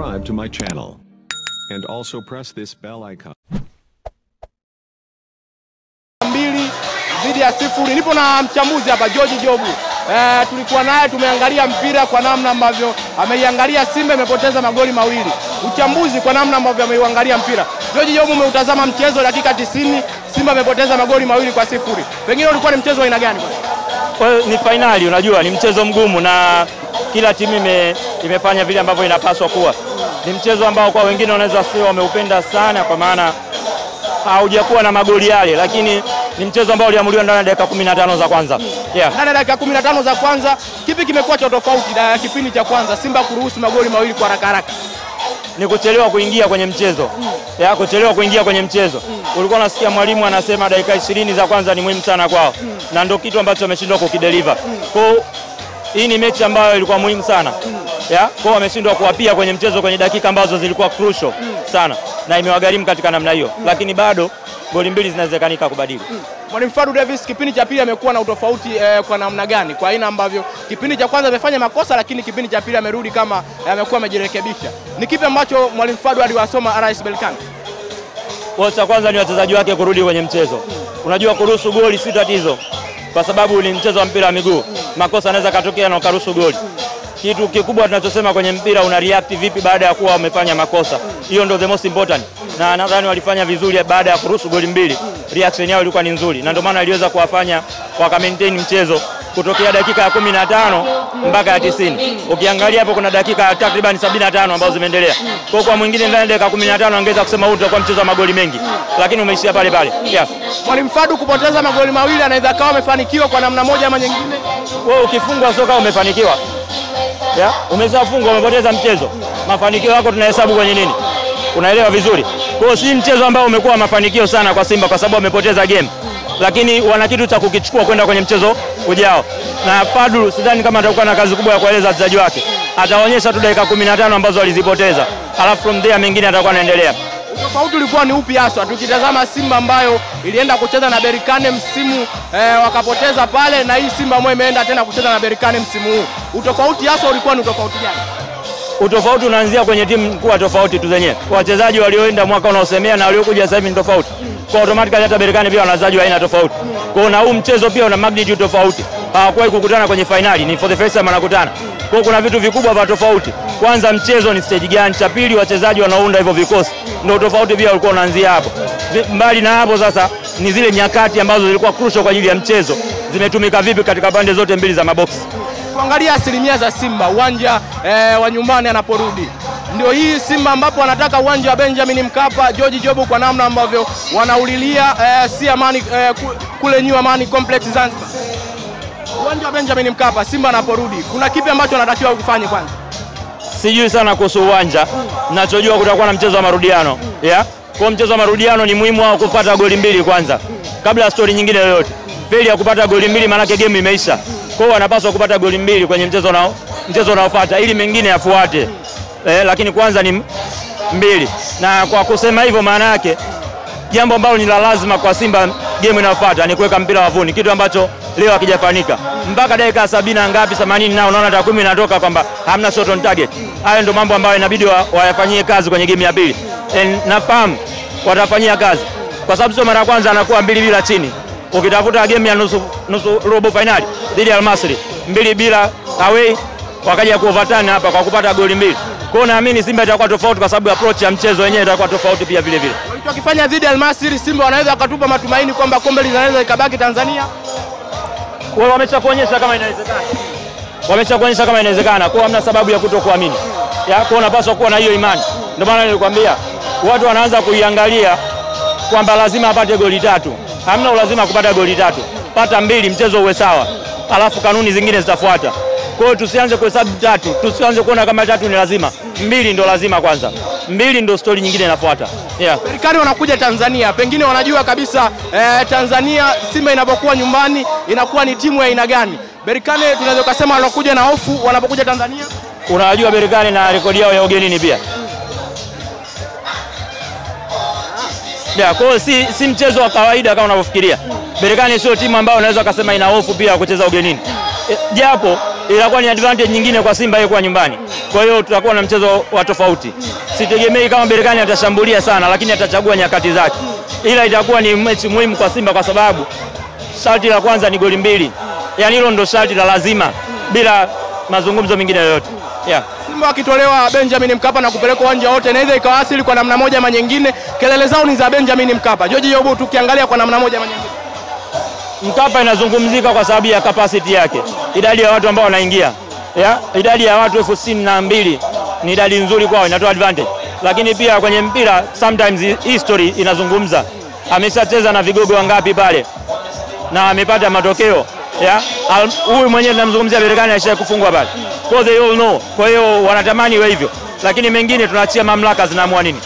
subscribe to my channel. And also press this bell icon. 2-0. Nipo na mchambuzi hapa George Jobu. Tulikuwa naye tumeangalia mpira kwa namna ambavyo ameiangalia Simba imepoteza magoli mawili. Uchambuzi kwa namna ambavyo ameiangalia mpira. George Jobu, umeutazama mchezo dakika 90, Simba imepoteza magoli mawili kwa 0. Pengine ulikuwa ni mchezo wa aina gani? Ni finali, unajua ni mchezo mgumu na kila timu imefanya vile ambavyo inapaswa kuwa. Ni mchezo ambao kwa wengine wanaweza sio wameupenda sana kwa maana haujakuwa na magoli yale, lakini ni mchezo ambao uliamuliwa ndani ya dakika 15 za kwanza. Ndani ya dakika 15 za kwanza, kipi kimekuwa cha tofauti na kipindi cha kwanza Simba kuruhusu magoli mawili kwa haraka? Ni kuchelewa kuingia kwenye mchezo. Kuchelewa kuingia kwenye mchezo. Ulikuwa unasikia mwalimu anasema dakika 20 za kwanza ni muhimu sana kwao. Na ndio kitu ambacho wameshindwa kukideliver. Kwa hii ni mechi ambayo ilikuwa muhimu sana. Kwa wameshindwa kuwapia kwenye mchezo kwenye dakika ambazo zilikuwa crucial sana na imewagharimu katika namna hiyo. Lakini bado goli mbili zinawezekanika kubadili. Mwalimu Fadlu Davis kipindi cha pili amekuwa na utofauti kwa namna gani? Kwa aina ambavyo kipindi cha kwanza amefanya makosa lakini kipindi cha pili amerudi kama amekuwa amejirekebisha. Ni kipi ambacho Mwalimu Fadlu aliwasoma RS Berkane? Cha kwanza ni wachezaji wake kurudi kwenye mchezo. Unajua kuruhusu goli si tatizo kwa sababu ni mchezo wa mpira wa miguu. Makosa yanaweza katokea na ukaruhusu goli. Kitu kikubwa tunachosema kwenye mpira una react vipi baada ya kuwa umefanya makosa. Hiyo ndio the most important. Na nadhani walifanya vizuri baada ya kuruhusu goli mbili. Reaction yao ilikuwa ni nzuri na ndio maana iliweza kuwafanya waka maintain mchezo kutokea dakika ya 15 mpaka ya 90. Ukiangalia hapo kuna dakika takriban 75 ambazo zimeendelea. Kwa mwingine ndani ya dakika 15 angeweza kusema huu utakuwa mchezo wa magoli mengi. Lakini umeishia pale pale. Mwalimu Fadlu kupoteza magoli mawili anaweza kawa amefanikiwa kwa namna moja ama nyingine. Wewe ukifungwa soka umefanikiwa. Umeshafungwa umepoteza mchezo. Mafanikio yako tunahesabu kwenye nini? Unaelewa vizuri. Kwa si mchezo ambao umekuwa mafanikio sana kwa Simba kwa sababu wamepoteza game. Lakini wana kitu cha kukichukua kwenda kwenye mchezo ujao. Na Fadlu sidhani kama atakuwa na kazi kubwa ya kueleza wachezaji wake. Ataonyesha tu dakika 15 ambazo walizipoteza. Alafu from there mengine atakuwa anaendelea. Tofauti ulikuwa ni upi hasa? Tukitazama Simba ambayo ilienda kucheza na Berkane msimu wakapoteza pale na hii Simba ambayo imeenda tena kucheza na Berkane msimu huu. Utofauti hasa ulikuwa ni utofauti gani? Utofauti unaanzia kwenye timu kuwa tofauti tu zenyewe. Wachezaji walioenda mwaka unaosemea na waliokuja sasa hivi ni tofauti. Kwa automatically hata Berkane pia wana wachezaji wa aina tofauti. Kwa na huu mchezo pia una magnitude tofauti. Hawakuwahi kukutana kwenye finali, ni for the first time wanakutana. Kwa kuna vitu vikubwa vya tofauti. Kwanza mchezo ni stage gani, cha pili wachezaji wanaounda hivyo vikosi. Ndio tofauti pia ulikuwa unaanzia hapo. Mbali na hapo sasa ni zile nyakati ambazo zilikuwa crucial kwa ajili ya mchezo. Zimetumika vipi katika pande zote mbili za maboksi. Tuangalia asilimia za Simba uwanja wa nyumbani anaporudi. Ndio hii Simba ambapo wanataka uwanja wa Benjamin Mkapa. George Jobu kwa namna ambavyo wanaulilia si Amani kule New Amani Complex Zanzibar. Uwanja wa Benjamin Mkapa Simba anaporudi. Kuna kipi ambacho wanatakiwa kufanya kwanza? Sijui sana kuhusu uwanja. Ninachojua kutakuwa na mchezo wa marudiano. Kwa mchezo wa marudiano ni muhimu wao kupata goli mbili kwanza. Kabla ya story nyingine yoyote. Faili ya kupata goli mbili maana yake game imeisha. Kwa hiyo wanapaswa kupata goli mbili kwenye mchezo unaofuata ili mengine yafuate. Lakini kwanza ni mbili. Na kwa kusema hivyo maana yake jambo ambalo ni la lazima kwa Simba game inayofuata ni kuweka mpira wavuni, kitu ambacho leo hakijafanyika. Mpaka dakika 70 ngapi 80 nao unaona takwimu inatoka kwamba hamna shot on target. Hayo ndio mambo ambayo inabidi wayafanyie kazi kwenye game ya pili. Nafahamu watafanyia kazi. Kwa sababu sio mara ya kwanza anakuwa 2-0 chini. Ukitafuta game ya nusu robo finali dhidi ya Al Masry 2-0 away wakaja kuovertana hapa kwa kupata goli mbili. Kwa hiyo naamini Simba itakuwa tofauti kwa sababu approach ya mchezo wenyewe itakuwa tofauti pia vile vile. Walichokifanya dhidi ya Al Masry Simba wanaweza wakatupa matumaini kwamba kombe linaweza ikabaki Tanzania. Wao wameshakuonyesha kama inawezekana. Wameshakuonyesha kama inawezekana. Kwa hamna sababu ya kutokuamini. Kwa unapaswa kuwa na hiyo imani. Ndio maana nilikwambia watu wanaanza kuiangalia kwamba lazima apate goli 3. Hamna lazima kupata goli 3. Pata mbili mchezo uwe sawa. Alafu kanuni zingine zitafuata. Kwa hiyo tusianze kuhesabu 3. Tusianze kuona kama 3 ni lazima. 2 ndio lazima kwanza. 2 ndio story nyingine inafuata. Berkane wanakuja Tanzania. Pengine wanajua kabisa Tanzania Simba inapokuwa nyumbani inakuwa ni timu ya aina gani. Berkane tunaweza kusema wanakuja na hofu wanapokuja Tanzania. Unajua Berkane na rekodi yao ya ugenini pia. Kwa hiyo si mchezo wa kawaida kama unavyofikiria. Berkane sio timu ambayo unaweza kusema ina hofu pia kucheza ugenini. Japo itakuwa ni advantage nyingine kwa Simba yeye kwa nyumbani. Kwa hiyo tutakuwa na mchezo wa tofauti. Sitegemei kama Berkane atashambulia sana, lakini atachagua nyakati zake. Ila itakuwa ni mechi muhimu kwa Simba kwa sababu sharti la kwanza ni goli 2. Yaani hilo ndo sharti la lazima bila mazungumzo mengine yoyote. Yeah. Simba wakitolewa Benjamin Mkapa na kupelekwa uwanja wote inaweza ikawasili kwa namna moja ama nyingine. Kelele zao ni za Benjamin Mkapa. George Jobu tukiangalia kwa namna moja ama nyingine. Mkapa inazungumzika kwa sababu ya capacity yake. Idadi ya watu ambao wanaingia. Yeah? Idadi ya watu 62,000 ni idadi nzuri kwao, inatoa advantage. Lakini pia kwenye mpira sometimes history inazungumza. Ameshacheza na vigogo wangapi pale na amepata matokeo. Yeah? Huyu mwenyewe tunamzungumzia Berkane alishakufungwa pale. So they all know. Kwa hiyo wanatamani iwe hivyo. Lakini mengine tunaachia mamlaka zinaamua nini.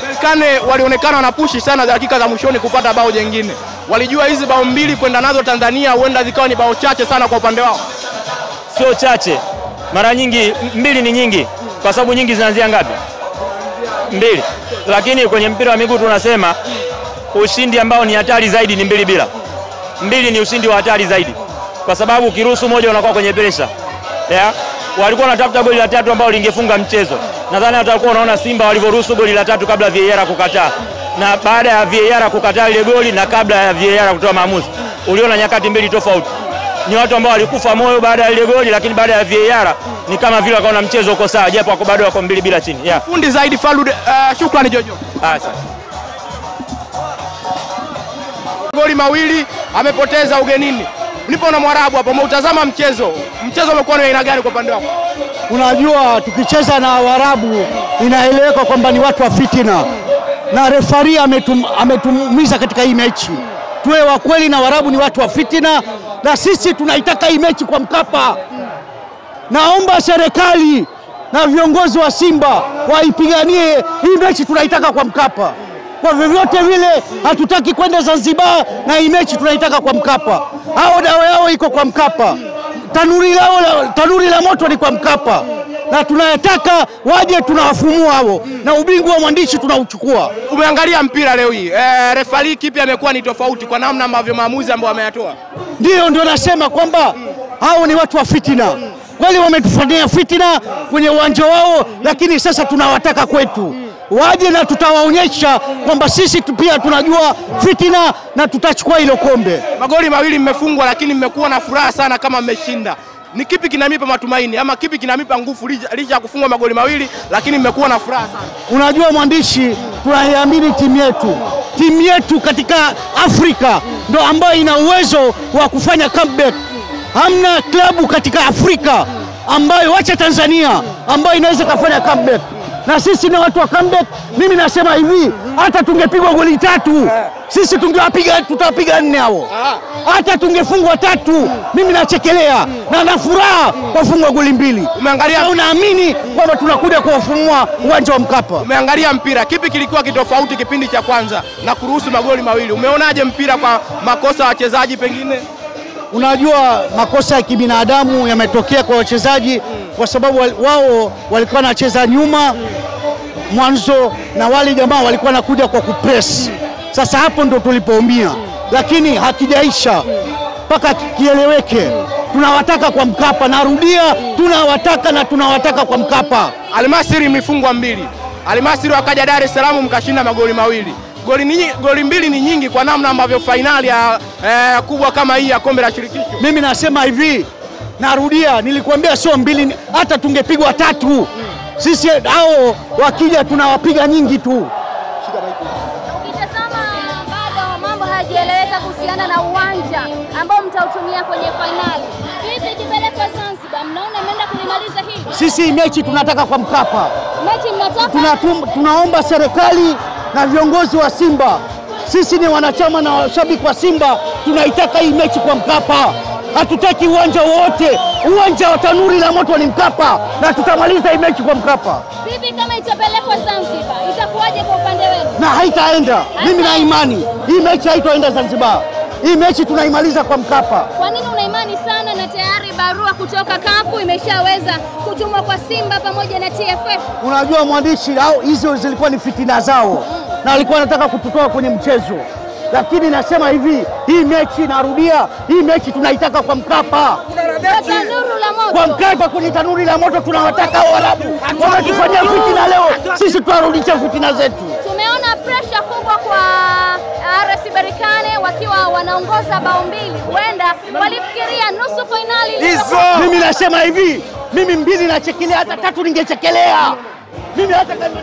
Berkane walionekana wanapushi sana dakika za mwishoni kupata bao jingine. Walijua hizi bao 2 kwenda nazo Tanzania huenda zikawa ni bao chache sana kwa upande wao. Sio chache. Mara nyingi 2 ni nyingi. Kwa sababu nyingi zinaanzia ngapi? 2. Lakini kwenye mpira wa miguu tunasema ushindi ambao ni hatari zaidi ni 2-2. 2 ni ushindi wa hatari zaidi. Kwa sababu ukiruhusu moja unakuwa kwenye pressure. Yeah? Walikuwa wanatafuta goli la 3 ambao lingefunga mchezo. Nadhani watakuwa wanaona Simba walivyoruhusu goli la 3 kabla VAR kukataa. Na baada ya VAR kukataa ile goli na kabla ya VAR kutoa maamuzi. Uliona nyakati 2 tofauti. Ni watu ambao walikufa moyo baada ya ile goli, lakini baada ya VAR ni kama vile wakaona mchezo uko sawa japo wako bado wako 2-2 chini. Yeah. Fundi zaidi Falud, shukrani Jojo. Asante. Goli mawili amepoteza ugenini. Nipo na Mwarabu hapo, umeutazama mchezo. Mchezo umekuwa ni aina gani kwa upande wako? Unajua tukicheza na Waarabu inaeleweka kwamba ni watu wa fitina. Na refari ametumiza katika hii mechi. Tuwe wa kweli na Waarabu ni watu wa fitina na sisi tunaitaka hii mechi kwa Mkapa. Naomba serikali na viongozi wa Simba waipiganie hii mechi, tunaitaka kwa Mkapa. Kwa vyovyote vile hatutaki kwenda Zanzibar na hii mechi tunaitaka kwa Mkapa. Hao dawa yao iko kwa Mkapa. Tanuri la moto ni kwa Mkapa. Na tunayataka waje tunawafumua hao na ubingwa wa mwandishi tunauchukua. Umeangalia mpira leo hii. Refari kipi amekuwa ni tofauti kwa namna ambavyo maamuzi ambao wameyatoa? Ndio nasema kwamba hao ni watu wa fitina. Kweli wametufanyia fitina kwenye uwanja wao, lakini sasa tunawataka kwetu. Waje na tutawaonyesha kwamba sisi pia tunajua fitina na tutachukua hilo kombe. Magoli 2 mmefungwa lakini mmekuwa na furaha sana kama mmeshinda. Ni kipi kinamipa matumaini ama kipi kinamipa nguvu licha ya kufungwa magoli 2 lakini mmekuwa na furaha sana? Unajua mwandishi, tunaiamini timu yetu katika Afrika ndo ambayo ina uwezo wa kufanya comeback. Hamna klabu katika Afrika ambayo, wacha Tanzania, ambayo inaweza kufanya comeback. Na sisi ni watu wa comeback. Mimi nasema hivi, hata tungepigwa goli 3 sisi tutawapiga 4 hao. Hata tungefungwa 3 mimi nachekelea na na furaha kwa fungwa goli 2. Umeangalia, unaamini kwamba tunakuja kuwafumua uwanja wa Mkapa. Umeangalia mpira, kipi kilikuwa kitofauti kipindi cha kwanza na kuruhusu magoli 2? Umeonaje mpira kwa makosa ya wachezaji pengine? Unajua makosa ya kibinadamu yametokea kwa wachezaji kwa sababu wao walikuwa wanacheza nyuma mwanzo na wale jamaa walikuwa wanakuja kwa kupress. Sasa hapo ndo tulipoumia, lakini hakijaisha mpaka kieleweke. Tunawataka kwa Mkapa, narudia, tunawataka kwa Mkapa. Almasiri mlifungwa 2. Almasiri wakaja Dar es Salaam mkashinda magoli 2. Goli 2 ni nyingi kwa namna ambavyo finali ya kubwa kama hii ya kombe la shirikisho. Mimi nasema hivi, narudia, nilikwambia sio 2, hata tungepigwa 3. Sisi hao wakija tunawapiga nyingi tu. Ukitazama bado mambo hayajaeleweka kuhusiana na uwanja ambao mtautumia kwenye finali. Vipi kipelekwa Zanzibar? Mnaona mnaenda kulimaliza hili? Sisi mechi tunataka kwa Mkapa. Mechi mnataka? Tunaomba serikali na viongozi wa Simba. Sisi ni wanachama na washabiki wa Simba, tunaitaka hii mechi kwa Mkapa. Hatutaki uwanja wote. Uwanja wa Tanuri la moto ni Mkapa na tutamaliza hii mechi kwa Mkapa. Vipi kama itapelekwa Zanzibar? Itakuwaje kwa upande wenu? Na haitaenda. Mimi na imani hii mechi haitaenda Zanzibar. Hii mechi tunaimaliza kwa Mkapa. Kwa nini una imani sana na tayari barua kutoka kafu imeshaweza kutumwa kwa Simba pamoja na TFF? Unajua mwandishi, hao hizo zilikuwa ni fitina zao na walikuwa wanataka kututoa kwenye mchezo. Lakini nasema hivi, hii mechi narudia, hii mechi tunaitaka kwa Mkapa. Tanuri la moto kwa Mkapa kwenye tanuri la moto. Tunawataka Waarabu wanatufanyia fitina leo, sisi tuwarudisha fitina zetu. Tumeona pressure kubwa kwa RS Berkane wakiwa wanaongoza bao 2. Huenda walifikiria nusu finali. Mimi nasema hivi, mimi 2 nachekelea, hata 3 ningechekelea. Mimi hata kama